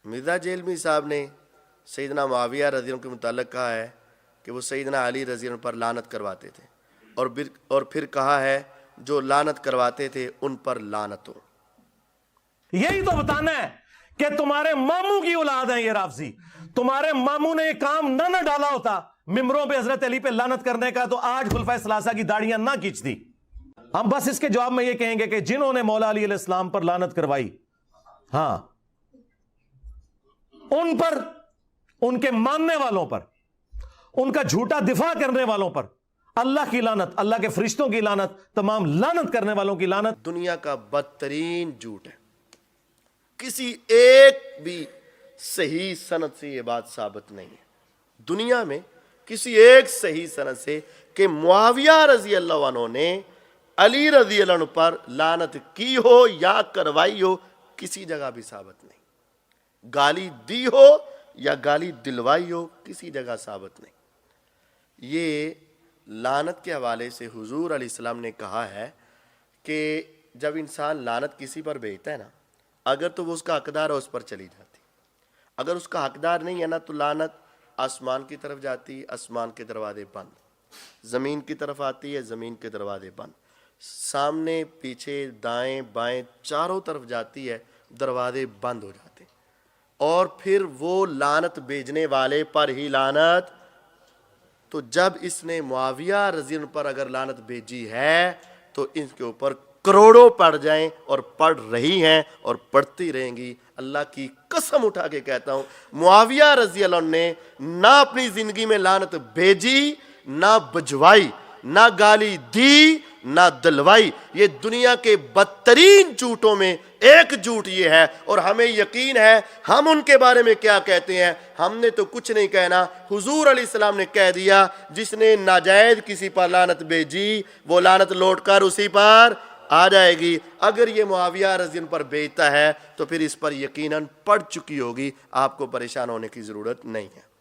مرزا جیلمی صاحب نے سیدنا معاویہ رضی اللہ عنہ کے متعلق کہا ہے کہ وہ سیدنا علی رضی اللہ عنہ پر لعنت کرواتے تھے، اور پھر کہا ہے جو لعنت کرواتے تھے ان پر لعنت ہو۔ یہی تو بتانا ہے کہ تمہارے ماموں کی اولاد ہیں یہ رافضی۔ تمہارے ماموں نے یہ کام نہ ڈالا ہوتا ممبروں پہ حضرت علی پہ لعنت کرنے کا، تو آج خلفائے ثلاثہ کی داڑیاں نہ کھینچتی۔ ہم بس اس کے جواب میں یہ کہیں گے کہ جنہوں نے مولا علی علیہ السلام پر لعنت کروائی، ہاں، ان پر، ان کے ماننے والوں پر، ان کا جھوٹا دفاع کرنے والوں پر اللہ کی لعنت، اللہ کے فرشتوں کی لعنت، تمام لعنت کرنے والوں کی لعنت۔ دنیا کا بدترین جھوٹ ہے، کسی ایک بھی صحیح سند سے یہ بات ثابت نہیں ہے دنیا میں، کسی ایک صحیح سند سے کہ معاویہ رضی اللہ عنہ نے علی رضی اللہ عنہ پر لعنت کی ہو یا کروائی ہو، کسی جگہ بھی ثابت نہیں۔ گالی دی ہو یا گالی دلوائی ہو، کسی جگہ ثابت نہیں۔ یہ لعنت کے حوالے سے حضور علیہ السلام نے کہا ہے کہ جب انسان لعنت کسی پر بھیجتا ہے نا، اگر تو وہ اس کا حقدار ہے اس پر چلی جاتی، اگر اس کا حقدار نہیں ہے نا تو لعنت آسمان کی طرف جاتی، آسمان کے دروازے بند، زمین کی طرف آتی ہے، زمین کے دروازے بند، سامنے پیچھے دائیں بائیں چاروں طرف جاتی ہے، دروازے بند ہو جاتے، اور پھر وہ لعنت بھیجنے والے پر ہی لعنت۔ تو جب اس نے معاویہ رضی اللہ عنہ پر اگر لعنت بھیجی ہے تو ان کے اوپر کروڑوں پڑ جائیں، اور پڑھ رہی ہیں اور پڑھتی رہیں گی۔ اللہ کی قسم اٹھا کے کہتا ہوں، معاویہ رضی اللہ عنہ نے نہ اپنی زندگی میں لعنت بھیجی، نہ بجوائی، نہ گالی دی، نہ دلوائی۔ یہ دنیا کے بدترین جھوٹوں میں ایک جھوٹ یہ ہے، اور ہمیں یقین ہے ہم ان کے بارے میں کیا کہتے ہیں۔ ہم نے تو کچھ نہیں کہنا، حضور علیہ السلام نے کہہ دیا جس نے ناجائز کسی پر لعنت بھیجی وہ لعنت لوٹ کر اسی پر آ جائے گی۔ اگر یہ معاویہ رضی اللہ عنہ پر بھیجتا ہے تو پھر اس پر یقیناً پڑ چکی ہوگی، آپ کو پریشان ہونے کی ضرورت نہیں ہے۔